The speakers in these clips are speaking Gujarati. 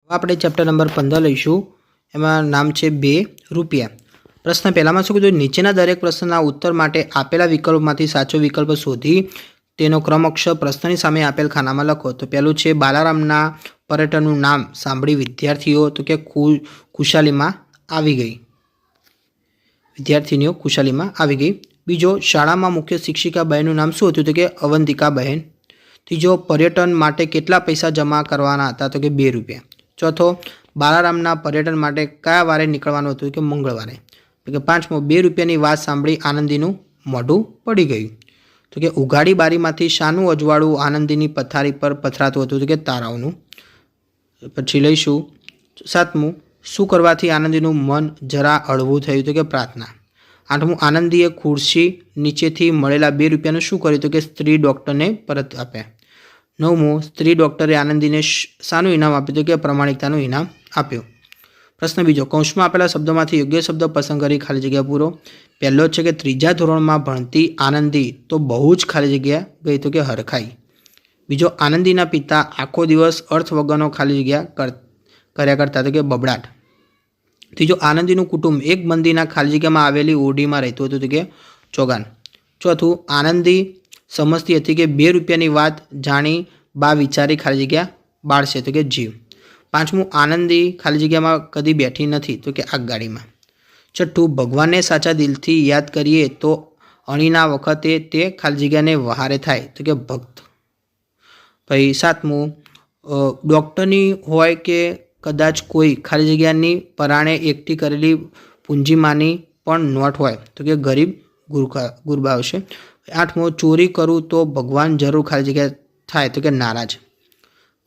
આપણે ચેપ્ટર નંબર 15 લઈશું। એમાં નામ છે 2 રૂપિયા। પ્રશ્ન પહેલામાં શું કીધું, નીચેના દરેક પ્રશ્નના ઉત્તર માટે આપેલા વિકલ્પોમાંથી સાચો વિકલ્પ શોધી તેનો ક્રમ અક્ષર પ્રશ્નની સામે આપેલ ખાનામાં લખો। તો પહેલું છે બાલારામના પર્યટનનું નામ સાંભળી વિદ્યાર્થીઓ તો કે ખુશાલીમાં આવી ગઈ, વિદ્યાર્થીનીઓ ખુશાલીમાં આવી ગઈ। બીજો, શાળામાં મુખ્ય શિક્ષિકા બહેનનું નામ શું હતું? તો કે અવંતિકા બહેન। ત્રીજો, પર્યટન માટે કેટલા પૈસા જમા કરવાના હતા? તો કે 2 રૂપિયા। ચોથો, બાલારામના પર્યટન માટે કયા વારે નીકળવાનું હતું? કે મંગળવારે। તો કે પાંચમો, 2 રૂપિયાની વાત સાંભળી આનંદીનું મોઢું પડી ગયું। તો કે ઉઘાડી બારીમાંથી શાનું અજવાળું આનંદીની પથારી પર પથરાતું હતું? તો કે તારાઓનું। પછી લઈશું 7મું, શું કરવાથી આનંદીનું મન જરા હળવું થયું? તો કે પ્રાર્થના। 8મું, આનંદીએ ખુરશી નીચેથી મળેલા 2 રૂપિયાનું શું કર્યું? તો કે સ્ત્રી ડૉક્ટરને પરત આપ્યા। 9મું, સ્ત્રી ડૉક્ટરે આનંદીને શાનું ઇનામ આપ્યું? તો કે પ્રમાણિકતાનું ઇનામ આપ્યું। પ્રશ્ન બીજો, કૌંસમાં આપેલા શબ્દોમાંથી યોગ્ય શબ્દ પસંદ કરી ખાલી જગ્યા પૂરો। પહેલો છે કે 3જા ધોરણમાં ભણતી આનંદી તો બહુ જ ખાલી જગ્યા ગઈ, તો કે હરખાઈ। બીજો, આનંદીના પિતા આખો દિવસ અર્થ વગરનો ખાલી જગ્યા કર્યા કરતા, તો કે બબડાટ। ત્રીજો, આનંદીનું કુટુંબ એક બંદીના ખાલી જગ્યામાં આવેલી ઓરડીમાં રહેતું હતું, તો કે ચોગાન। ચોથું, આનંદી સમજતી હતી કે 2 રૂપિયાની વાત જાણી બા વિચારી ખાલી જગ્યા બાળશે, તો કે જીવ। 5મું, આનંદી ખાલી જગ્યામાં કદી બેઠી નથી, તો કે આગગાડીમાં। 6ઠ્ઠું, ભગવાનને સાચા દિલથી યાદ કરીએ તો અણીના વખતે તે ખાલી જગ્યાને વહારે થાય, તો કે ભક્ત। પછી 7મું, ડૉક્ટરની હોય કે કદાચ કોઈ ખાલી જગ્યાની પરાણે એકઠી કરેલી પૂંજીમાંની પણ નોટ હોય, તો કે ગરીબ ગુરબા આવશે। 8મું, ચોરી કરું તો ભગવાન જરૂર ખાલી જગ્યા થાય, તો કે નારાજ।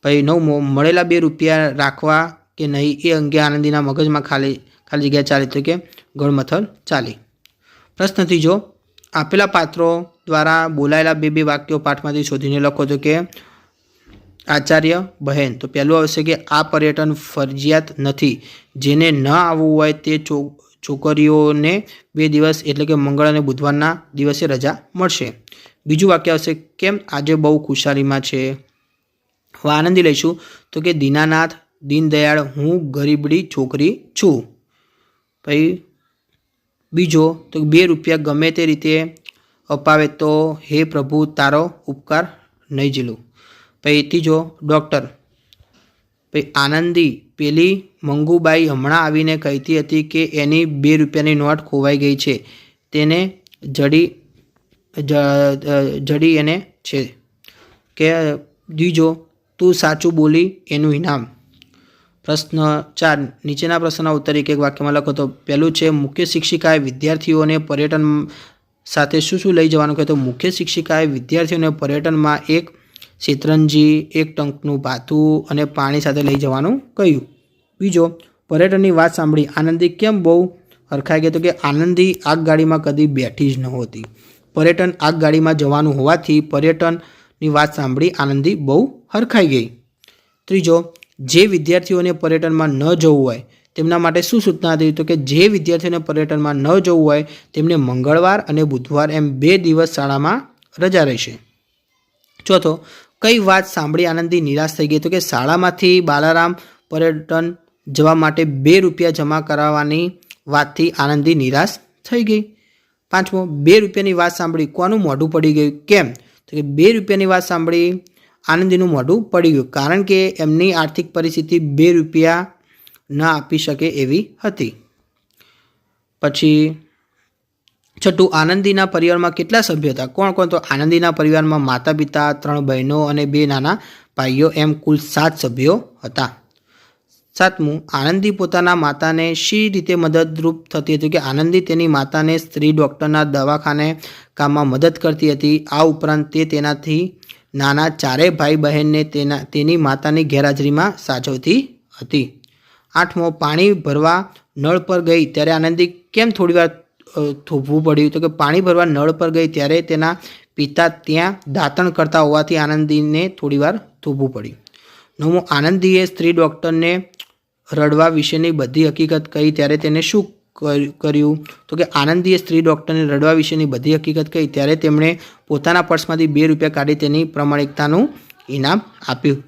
પછી 9મું, મળેલા 2 રૂપિયા રાખવા કે નહીં એ અંગે આનંદીના મગજમાં ખાલી જગ્યા ચાલી, તો કે ગળમથલ ચાલી। પ્રશ્ન ત્રીજો, આપેલા પાત્રો દ્વારા બોલાયેલા 2 વાક્યો પાઠમાંથી શોધીને લખો। તો કે આચાર્ય બહેન, તો પહેલું આવશે કે આ પર્યટન ફરજિયાત નથી, જેને ન આવવું હોય તે છોકરીઓને 2 દિવસ એટલે કે મંગળ અને બુધવારના દિવસે રજા મળશે। બીજું વાક્ય આવશે, કેમ આજે બહુ ખુશાલીમાં છે? હવે આનંદી લઈશું, તો કે દીનાનાથ દીનદયાળ હું ગરીબડી છોકરી છું। પછી બીજો, તો 2 રૂપિયા ગમે તે રીતે અપાવે તો હે પ્રભુ તારો ઉપકાર નહીં ઝીલું। પછી ત્રીજો, ડૉક્ટર। પછી આનંદી પેલી મંગુબાઈ હમણાં આવીને કહેતી હતી કે એની 2 રૂપિયાની નોટ ખોવાઈ ગઈ છે, તેને જડી એને છે કે બીજો, તું સાચું બોલી એનું ઇનામ। પ્રશ્ન 4, નીચેના પ્રશ્નના ઉત્તર એક વાક્યમાં લખો। તો પહેલું છે, મુખ્ય શિક્ષિકાએ વિદ્યાર્થીઓને પર્યટન સાથે શું લઈ જવાનું કહે? તો મુખ્ય શિક્ષિકાએ વિદ્યાર્થીઓને પર્યટનમાં એક શેતરંજી, એક ટંકનું ભાથું અને પાણી સાથે લઈ જવાનું કહ્યું। બીજો, પર્યટનની વાત સાંભળી આનંદી કેમ બહુ હરખાઈ ગઈ? તો કે આનંદી આગગાડીમાં કદી બેઠી જ નહોતી। પર્યટન આગગાડીમાં જવાનું હોવાથી પર્યટનની વાત સાંભળી આનંદી બહુ હરખાઈ ગઈ। ત્રીજો, જે વિદ્યાર્થીઓને પર્યટનમાં ન જવું હોય તેમના માટે શું સૂચના હતી? તો કે જે વિદ્યાર્થીઓને પર્યટનમાં ન જવું હોય તેમને મંગળવાર અને બુધવાર એમ 2 દિવસ શાળામાં રજા રહેશે। ચોથો, કઈ વાત સાંભળી આનંદી નિરાશ થઈ ગઈ? તો કે શાળામાંથી બાલારામ પર્યટન જવા માટે 2 રૂપિયા જમા કરાવવાની વાતથી આનંદી નિરાશ થઈ ગઈ। 5મો, 2 રૂપિયાની વાત સાંભળી કોનું મોઢું પડી ગયું? કેમ? તો કે 2 રૂપિયાની વાત સાંભળી આનંદીનું મોઢું પડી ગયું કારણ કે એમની આર્થિક પરિસ્થિતિ 2 રૂપિયા ન આપી શકે એવી હતી। પછી 6ઠ્ઠું, આનંદીના પરિવારમાં કેટલા સભ્યો હતા? કોણ કોણ? તો આનંદીના પરિવારમાં માતા પિતા, 3 બહેનો અને 2 નાના ભાઈઓ એમ કુલ 7 સભ્યો હતા। 7મું, આનંદી પોતાના માતાને શી રીતે મદદરૂપ થતી હતી? કે આનંદી તેની માતાને સ્ત્રી ડૉક્ટરના દવાખાને કામમાં મદદ કરતી હતી। આ ઉપરાંત તે તેનાથી નાના 4 ભાઈ બહેનને તેની માતાની ગેરહાજરીમાં સાચવતી હતી। 8મો, પાણી ભરવા નળ પર ગઈ ત્યારે આનંદી કેમ થોડીવાર થોભવું પડ્યું? તો કે પાણી ભરવા નળ પર ગઈ ત્યારે તેના પિતા ત્યાં દાંતણ કરતા હોવાથી આનંદીને થોડીવાર થોભવું પડ્યું। 9મો, આનંદીએ સ્ત્રી ડૉક્ટરને રડવા વિશેની બધી હકીકત કહી ત્યારે તેને શું કર્યું? તો કે આનંદીએ સ્ત્રી ડૉક્ટરને રડવા વિશેની બધી હકીકત કહી ત્યારે તેમણે પોતાના પર્સમાંથી 2 રૂપિયા કાઢી તેની પ્રમાણિકતાનું ઇનામ આપ્યું।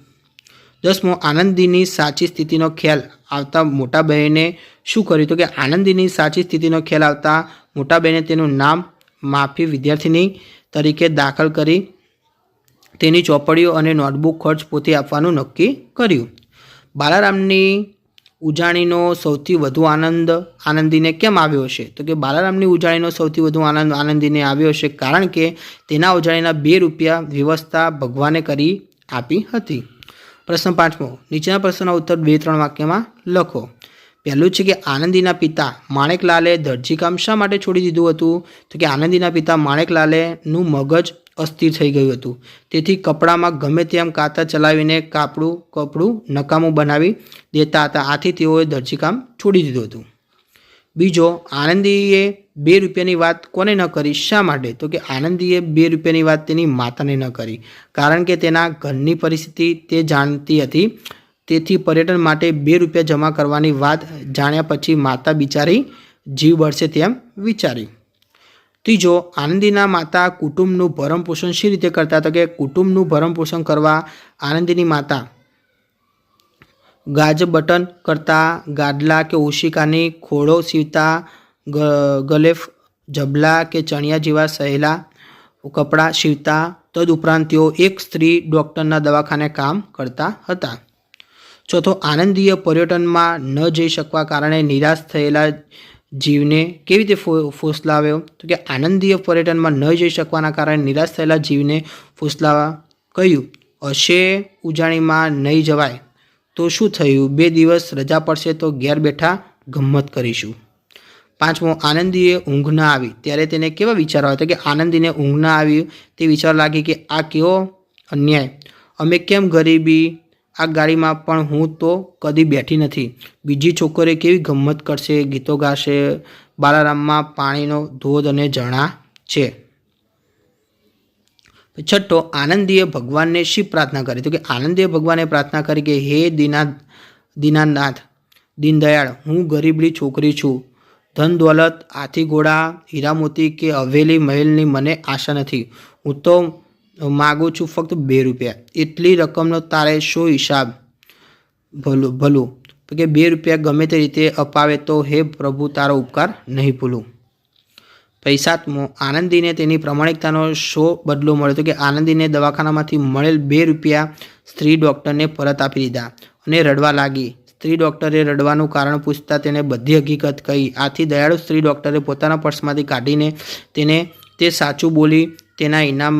10મો, આનંદીની સાચી સ્થિતિનો ખ્યાલ આવતા મોટા બહેને શું કર્યું? તો કે આનંદીની સાચી સ્થિતિનો ખ્યાલ આવતા મોટા બહેને તેનું નામ માફી વિદ્યાર્થીની તરીકે દાખલ કરી તેની ચોપડીઓ અને નોટબુક ખર્ચ પોતે આપવાનું નક્કી કર્યું. બાલારામની ઉજાણીનો સૌથી વધુ આનંદ આનંદીને કેમ આવ્યો હશે? તો કે બાલારામની ઉજાણીનો સૌથી વધુ આનંદ આનંદીને આવ્યો હશે કારણ કે તેના ઉજાણીના 2 રૂપિયા વ્યવસ્થા ભગવાને કરી આપી હતી. પ્રશ્ન 5મો, નીચેના પ્રશ્નના ઉત્તર 2-3 વાક્યમાં લખો. પહેલું છે કે આનંદીના પિતા માણેકલાલે દરજીકામ શા માટે છોડી દીધું હતું? તો કે આનંદીના પિતા માણેકલાલેનું મગજ અસ્થિર થઈ ગયું હતું, તેથી કપડામાં ગમે તેમ કાતર ચલાવીને કપડું નકામું બનાવી દેતા હતા. આથી તેઓએ દરજીકામ છોડી દીધું હતું. બીજો, આનંદીએ 2 રૂપિયાની વાત કોને ન કરી? શા માટે? તો કે આનંદીએ 2 રૂપિયાની વાત તેની માતાને ન કરી કારણ કે તેના ઘરની પરિસ્થિતિ તે જાણતી હતી. તેથી પર્યટન માટે 2 રૂપિયા જમા કરવાની વાત જાણ્યા પછી માતા બિચારી જીવ બળશે તેમ વિચાર્યું. ત્રીજો, આનંદીના માતા કુટુંબનું ભરણપોષણ શી રીતે કરતા? તો કે કુટુંબનું ભરણપોષણ કરવા આનંદીની માતા ગાજ બટન કરતા, ગાદલા કે ઓશિકાની ખોળો સીવતા, ગલેફ જબલા કે ચણિયા જેવા સહેલા કપડાં સીવતા. તદુપરાંત તેઓ એક સ્ત્રી ડૉક્ટરના દવાખાને કામ કરતા હતા. ચોથો, આનંદીએ પર્યટનમાં ન જઈ શકવા કારણે નિરાશ થયેલા જીવને કેવી રીતે ફોસલાવ્યો? તો કે આનંદીએ પર્યટનમાં ન જઈ શકવાના કારણે નિરાશ થયેલા જીવને ફોસલાવા કહ્યું, હશે ઉજાણીમાં નહીં જવાય તો શું થયું? 2 દિવસ રજા પડશે તો ઘેર બેઠા ગમ્મત કરીશું. 5મો, આનંદીએ ઊંઘ ન આવી ત્યારે તેને કેવા વિચારો આવ્યા? તો કે આનંદીને ઊંઘ ન આવી તે વિચાર લાગી કે આ કેવો અન્યાય, અમે કેમ ગરીબી, આ ગાડીમાં પણ હું તો કદી બેઠી નથી, બીજી છોકરીઓ કેવી ગમ્મત કરશે, ગીતો ગાશે, બાલારામમાં પાણીનો ધોધ અને ઝરણા છે. છઠ્ઠો, આનંદીએ ભગવાનને શી પ્રાર્થના કરી? તો કે આનંદીએ ભગવાનને પ્રાર્થના કરી કે હે દીનાનાથ દીનદયાળ, હું ગરીબડી છોકરી છું, ધન દોલત, હાથી ઘોડા, હીરા મોતી કે હવેલી મહેલની મને આશા નથી. હું તો માગું છું ફક્ત 2 રૂપિયા. એટલી રકમનો તારે શો હિસાબ? ભલું તો કે 2 રૂપિયા ગમે તે રીતે અપાવે તો હે પ્રભુ તારો ઉપકાર નહીં ભૂલું. 7મો, આનંદીને તેની પ્રમાણિકતાનો શો બદલો મળ્યો? તો કે આનંદીને દવાખાનામાંથી મળેલ 2 રૂપિયા સ્ત્રી ડૉક્ટરને પરત આપી દીધા અને રડવા લાગી. સ્ત્રી ડૉક્ટરે રડવાનું કારણ પૂછતા તેને બધી હકીકત કહી. આથી દયાળુ સ્ત્રી ડૉક્ટરે પોતાના પર્સમાંથી કાઢીને તેને તે સાચું બોલી તેના ઇનામ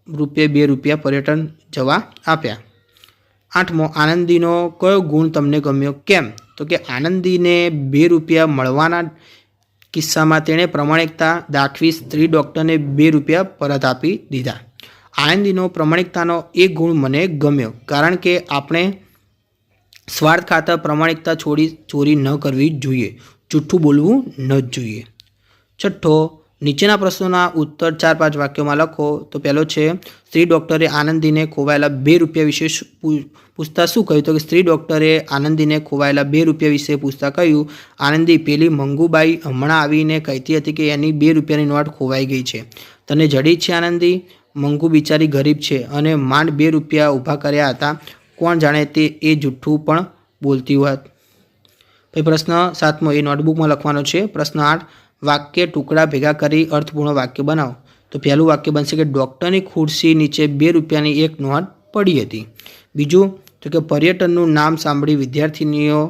રૂપે 2 રૂપિયા પર્યટન જવા આપ્યા. 8મો, આનંદીનો કયો ગુણ તમને ગમ્યો? કેમ? તો કે આનંદીને 2 રૂપિયા મળવાના કિસ્સામાં તેણે પ્રમાણિકતા દાખવી સ્ત્રી ડૉક્ટરને 2 રૂપિયા પરત આપી દીધા. આનંદીનો પ્રમાણિકતાનો એક ગુણ મને ગમ્યો કારણ કે આપણે સ્વાર્થ ખાતર પ્રમાણિકતા ચોરી ન કરવી જોઈએ, જૂઠું બોલવું ન જ જોઈએ. છઠ્ઠો, નીચેના પ્રશ્નોના ઉત્તર 4-5 વાક્યોમાં લખો. તો પહેલો છે, સ્ત્રી ડૉક્ટરે આનંદીને ખોવાયેલા 2 રૂપિયા વિશે પૂછતા શું કહ્યું? તો કે સ્ત્રી ડૉક્ટરે આનંદીને ખોવાયેલા 2 રૂપિયા વિશે પૂછતા કહ્યું, આનંદી, પેલી મંગુબાઈ હમણાં આવીને કહેતી હતી કે એની 2 રૂપિયાની નોટ ખોવાઈ ગઈ છે. તને જડી છે આનંદી? મંગુ બિચારી ગરીબ છે અને માંડ 2 રૂપિયા ઊભા કર્યા હતા. કોણ જાણે તે એ જૂઠું પણ બોલતી હોત. પછી પ્રશ્ન 7મો એ નોટબુકમાં લખવાનો છે. પ્રશ્ન 8, વાક્ય ટુકડા ભેગા કરી અર્થપૂર્ણ વાક્ય બનાવો. તો પહેલું વાક્ય બનશે કે ડૉક્ટરની ખુરશી નીચે 2 રૂપિયાની એક નોટ પડી હતી. બીજું તો કે પર્યટનનું નામ સાંભળી વિદ્યાર્થીનીઓ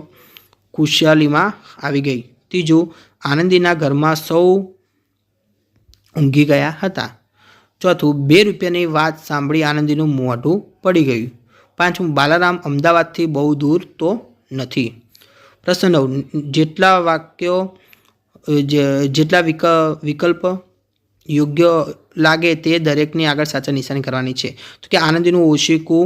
ખુશહાલીમાં આવી ગઈ. ત્રીજું, આનંદીના ઘરમાં સૌ ઊંઘી ગયા હતા. ચોથું, 2 રૂપિયાની વાત સાંભળી આનંદીનું મોઢું પડી ગયું. 5મું, બાલારામ અમદાવાદથી બહુ દૂર તો નથી. પ્રશ્ન 9, જેટલા વાક્યો જેટલા વિકલ્પ યોગ્ય લાગે તે દરેકની આગળ સાચા નિશાની કરવાની છે. તો કે આનંદીનું ઓશિકું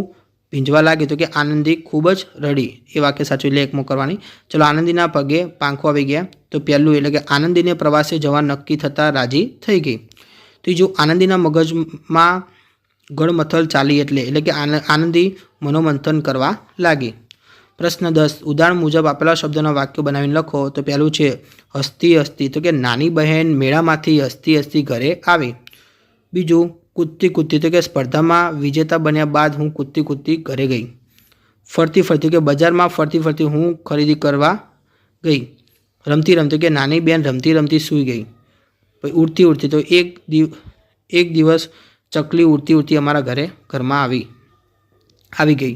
ભીંજવા લાગે તો કે આનંદી ખૂબ જ રડી, એ વાક્ય સાચું એટલે 1મો કરવાની. ચલો, આનંદીના પગે પાંખો આવી ગયા. તો પહેલું એટલે કે આનંદીને પ્રવાસે જવા નક્કી થતાં રાજી થઈ ગઈ. ત્રીજું, આનંદીના મગજમાં ગળમથલ ચાલી એટલે કે આનંદી મનોમંથન કરવા લાગી. પ્રશ્ન 10, ઉદાહરણ મુજબ આપેલા શબ્દોના વાક્યો બનાવીને લખો. તો પહેલું છે, હસતી હસતી તો કે નાની બહેન મેળામાંથી હસતી હસતી ઘરે આવી. બીજું, કૂદતી કૂદતી તો કે સ્પર્ધામાં વિજેતા બન્યા બાદ હું કૂદતી કૂદતી ઘરે ગઈ. ફરતી ફરતી કે બજારમાં ફરતી ફરતી હું ખરીદી કરવા ગઈ. રમતી રમતી કે નાની બેન રમતી રમતી સૂઈ ગઈ. પછી ઉડતી ઉડતી તો એક દિવસ ચકલી ઉડતી ઉડતી અમારા ઘરમાં આવી ગઈ.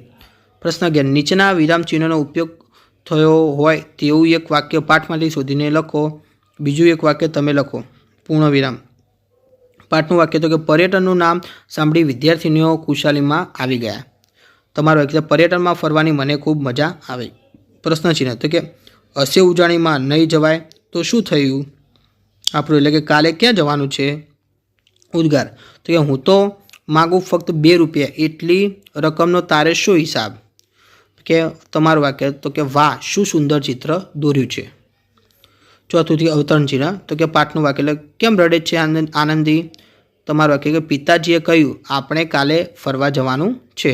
પ્રશ્ન 11. નીચેના વિરામ ચિહ્નોનો ઉપયોગ થયો હોય તેવું એક વાક્ય પાઠમાંથી શોધીને લખો. બીજું એક વાક્ય તમે લખો. પૂર્ણ વિરામ. પાઠનું વાક્ય તો કે પર્યટનનું નામ સાંભળી વિદ્યાર્થીનીઓ ખુશાલીમાં આવી ગયા. તમારું વાક્ય પર્યટનમાં ફરવાની મને ખૂબ મજા આવી. પ્રશ્ન ચિહ્ન તો કે હશે ઉજાણીમાં નહીં જવાય તો શું થયું આપણું, એટલે કે કાલે ક્યાં જવાનું છે. ઉદ્ગાર તો કે હું તો માગું ફક્ત 2 રૂપિયા, એટલી રકમનો તારે શું હિસાબ. કે તમારું વાક્ય તો કે વાહ શું સુંદર ચિત્ર દોર્યું છે. ચોથુંથી અવતરણ ચિહ્ન તો કે પાઠનું વાક્ય એટલે કેમ રડે છે આનંદી. તમારું વાક્ય કે પિતાજીએ કહ્યું આપણે કાલે ફરવા જવાનું છે.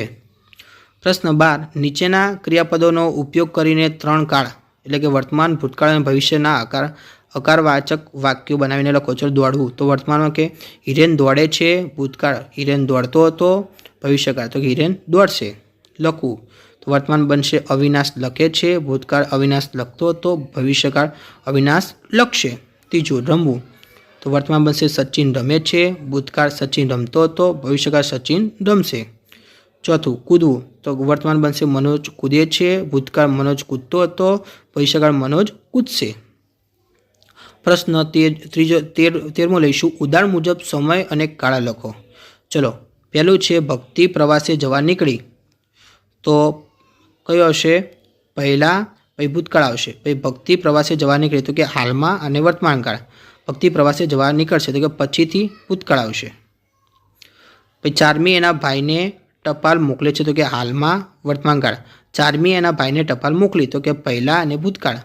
પ્રશ્ન 12. નીચેના ક્રિયાપદોનો ઉપયોગ કરીને 3 કાળ એટલે કે વર્તમાન, ભૂતકાળ અને ભવિષ્યના અકારવાચક વાક્યો બનાવીને લખો. ચલો દોડવું તો વર્તમાનમાં કે હિરેન દોડે છે, ભૂતકાળ હિરેન દોડતો હતો, ભવિષ્યકાળ તો કે હિરેન દોડશે. લખવું તો વર્તમાન બનશે અવિનાશ લખે છે, ભૂતકાળ અવિનાશ લખતો હતો, ભવિષ્યકાળ અવિનાશ લખશે. ત્રીજું રમવું તો વર્તમાન બનશે સચિન રમે છે, ભૂતકાળ સચિન રમતો હતો, ભવિષ્યકાળ સચિન રમશે. ચોથું કૂદવું તો વર્તમાન બનશે મનોજ કૂદે છે, ભૂતકાળ મનોજ કૂદતો હતો, ભવિષ્યકાળ મનોજ કૂદશે. પ્રશ્ન 13મો લઈશું. ઉદાહરણ મુજબ સમય અને કાળ લખો. ચલો પહેલું છે ભક્તિ પ્રવાસે જવા નીકળી તો કયો હશે પહેલાં, પછી ભૂતકાળ આવશે, પછી ભક્તિ પ્રવાસે જવા નીકળી તો કે હાલમાં અને વર્તમાન કાળ. ભક્તિ પ્રવાસે જવા નીકળશે તો કે પછીથી ભૂતકાળ આવશે. પછી 4મી એના ભાઈને ટપાલ મોકલે છે તો કે હાલમાં વર્તમાન કાળ. 4મી એના ભાઈને ટપાલ મોકલી તો કે પહેલાં અને ભૂતકાળ.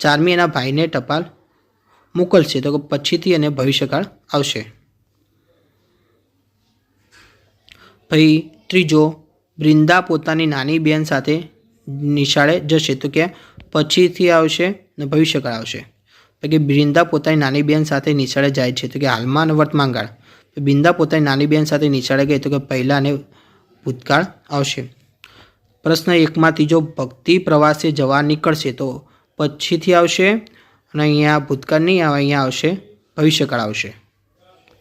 4મી એના ભાઈને ટપાલ મોકલશે તો કે પછીથી અને ભવિષ્યકાળ આવશે. પછી ત્રીજો બ્રિંદા પોતાની નાની બેન સાથે નિશાળે જશે તો કે પછીથી આવશે ને ભવિષ્યકાળ આવશે. પછી બ્રિંદા પોતાની નાની બેન સાથે નિશાળે જાય છે તો કે હાલમાં અને વર્તમાન કાળ. બિંદા પોતાની નાની બેન સાથે નિશાળે ગઈ તો કે પહેલાં અને ભૂતકાળ આવશે. પ્રશ્ન 1માં ત્રીજો ભક્તિ પ્રવાસે જવા નીકળશે તો પછીથી આવશે અને અહીંયા ભૂતકાળ નહીં આવે, અહીંયા આવશે ભવિષ્યકાળ આવશે.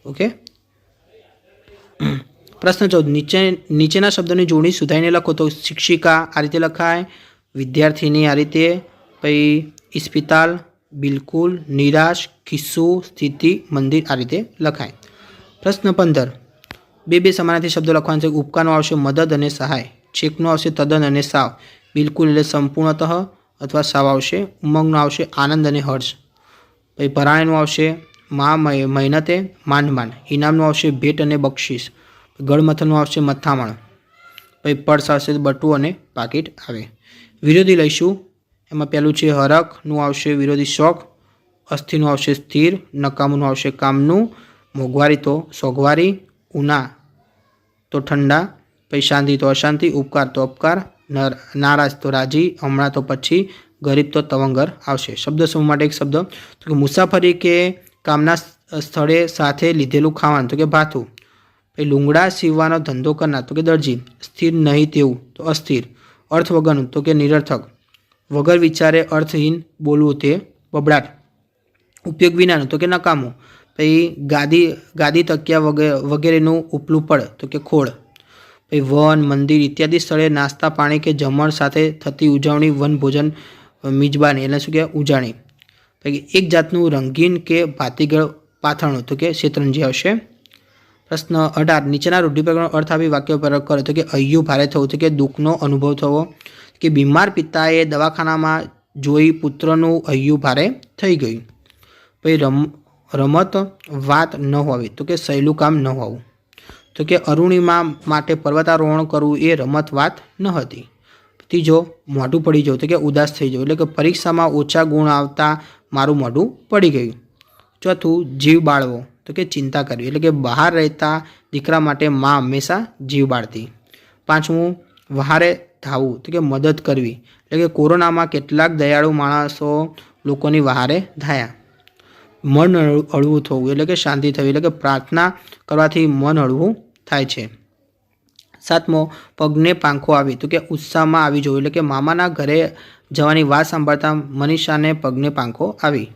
ઓકે. પ્રશ્ન 14. નીચેના શબ્દોની જોડણી સુધારીને લખો તો શિક્ષિકા આ રીતે લખાય, વિદ્યાર્થીની આ રીતે, પછી ઇસ્પિતાલ, બિલકુલ, નિરાશ, ખિસ્સું, સ્થિતિ, મંદિર આ રીતે લખાય. પ્રશ્ન 15. બે સમાનાર્થી શબ્દો લખવાના છે. ઉપકારનો આવશે મદદ અને સહાય, છેકનો આવશે તદ્દન અને સાવ, બિલકુલ એટલે સંપૂર્ણતઃ અથવા સાવ આવશે, ઉમંગનો આવશે આનંદ અને હર્ષ, પછી પરાણેનું આવશે મહેનતે માંડ માંડ, ઇનામનું આવશે ભેટ અને બક્ષિસ, ગળમથલનું આવશે મથામણ, પછી પર્સ આવશે બટું અને પાકીટ આવે. વિરોધી લઈશું. એમાં પહેલું છે હરખનું આવશે વિરોધી શોખ, અસ્થિરનું આવશે સ્થિર, નકામુનું આવશે કામનું, મોંઘવારી તો સોંઘવારી, ઉના તો ઠંડા, પછી શાંતિ તો અશાંતિ, ઉપકાર તો અપકાર, નારાજ તો રાજી, હમણાં તો પછી, ગરીબ તો તવંગર આવશે. શબ્દ સમૂહ માટે એક શબ્દ તો કે મુસાફરી કે કામના સ્થળે સાથે લીધેલું ખાવાનું તો કે ભાથું, પછી લુંગડા સીવવાનો ધંધો કરનાર તો કે દરજી, સ્થિર નહીં તેવું તો અસ્થિર, અર્થ વગરનું તો કે નિરર્થક, વગર વિચારે અર્થહીન બોલવું તે બબડાટ, ઉપયોગ વિનાનું તો કે નકામું, પછી ગાદી તકિયા વગેરેનું ઉપલું પડ તો કે ખોળ, પછી વન મંદિર ઇત્યાદિ સ્થળે નાસ્તા પાણી કે જમણ સાથે થતી ઉજવણી વન ભોજન મિજબાની એટલે શું કે ઉજાણી, પછી એક જાતનું રંગીન કે ભાતીગળ પાથરણું તો કે શેતરંજી આવશે. પ્રશ્ન 18. નીચેના રૂઢિપ્રયોગનો અર્થ આપી વાક્ય પ્રયોગ કરો તો કે હૈયું ભારે થવું તો કે દુઃખનો અનુભવ થવો, કે બીમાર પિતાએ દવાખાનામાં જોઈ પુત્રનું હૈયું ભારે થઈ ગયું, પછી રમત વાત ન હોવી તો કે સહેલું કામ ન હોવું, તો કે અરુણિમા માટે પર્વતારોહણ કરવું એ રમત વાત ન હતી. ત્રીજો મોઢું પડી જવું તો કે ઉદાસ થઈ જવું, એટલે કે પરીક્ષામાં ઓછા ગુણ આવતા મારું મોઢું પડી ગયું. ચોથું જીવ બાળવો તો કે ચિંતા કરવી, એટલે કે બહાર રહેતા દીકરા માટે મા હંમેશા જીવ બાળતી. પાંચમું વહારે ધાવવું તો કે મદદ કરવી, એટલે કે કોરોનામાં કેટલાક દયાળુ માણસો લોકોની વહારે ધાયા. મન હળવું થવું એટલે કે શાંતિ થવી, એટલે કે પ્રાર્થના કરવાથી મન હળવું થાય છે. 7મો, પગને પાંખો આવી તો કે ઉત્સાહમાં આવી જવું, એટલે કે મામાના ઘરે જવાની વાત સાંભળતા મનીષાને પગને પાંખો આવી.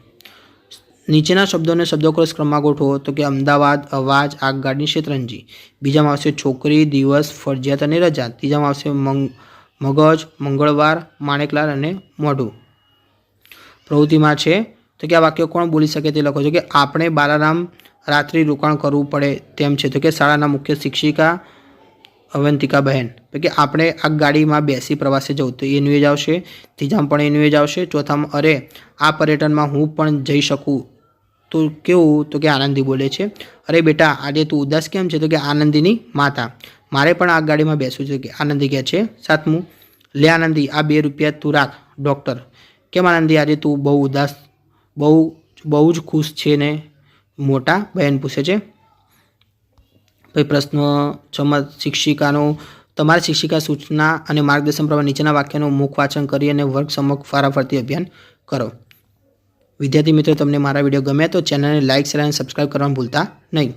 નીચેના શબ્દોને શબ્દકોશ ક્રમમાં ગોઠવો તો કે અમદાવાદ, અવાજ, આગગાડી, શેતરંજી. બીજામાં આવશે છોકરી, દિવસ, ફરજિયાત અને રજા. ત્રીજામાં આવશે મગજ, મંગળવાર, માણેકલાલ અને મોઢું. પ્રવૃત્તિમાં છે તો કે આ વાક્ય કોણ બોલી શકે તે લખો છો કે આપણે બાલારામ રાત્રિ રોકાણ કરવું પડે તેમ છે તો કે શાળાના મુખ્ય શિક્ષિકા અવંતિકાબહેન. તો કે આપણે આ ગાડીમાં બેસી પ્રવાસે જવું તો એ નિવેજ આવશે. ત્રીજામાં પણ એ નિવેજ આવશે. ચોથામાં અરે આ પર્યટનમાં હું પણ જઈ શકું તો કેવું તો કે આનંદી બોલે છે. અરે બેટા આજે તું ઉદાસ કેમ છે તો કે આનંદીની માતા. મારે પણ આ ગાડીમાં બેસવું છે કે આનંદી કહે છે. 7મું, લે આનંદી આ 2 રૂપિયા તું રાખ. ડૉક્ટર, કેમ આનંદી આજે તું બહુ ઉદાસ, બહુ જ ખુશ છે ને? મોટા બહેન પૂછે છે. પછી પ્રશ્ન 6માં શિક્ષિકાનો તમારી શિક્ષિકા સૂચના અને માર્ગદર્શન પ્રમાણે નીચેના વાક્યનું મુખ વાંચન કરી અને વર્ગ સમક્ષ ફારાફરતી અભિયાન કરો. વિદ્યાર્થી મિત્રો, તમને મારા વિડીયો ગમે તો ચેનલને લાઇક, શેર અને સબસ્ક્રાઈબ કરવાનું ભૂલતા નહીં.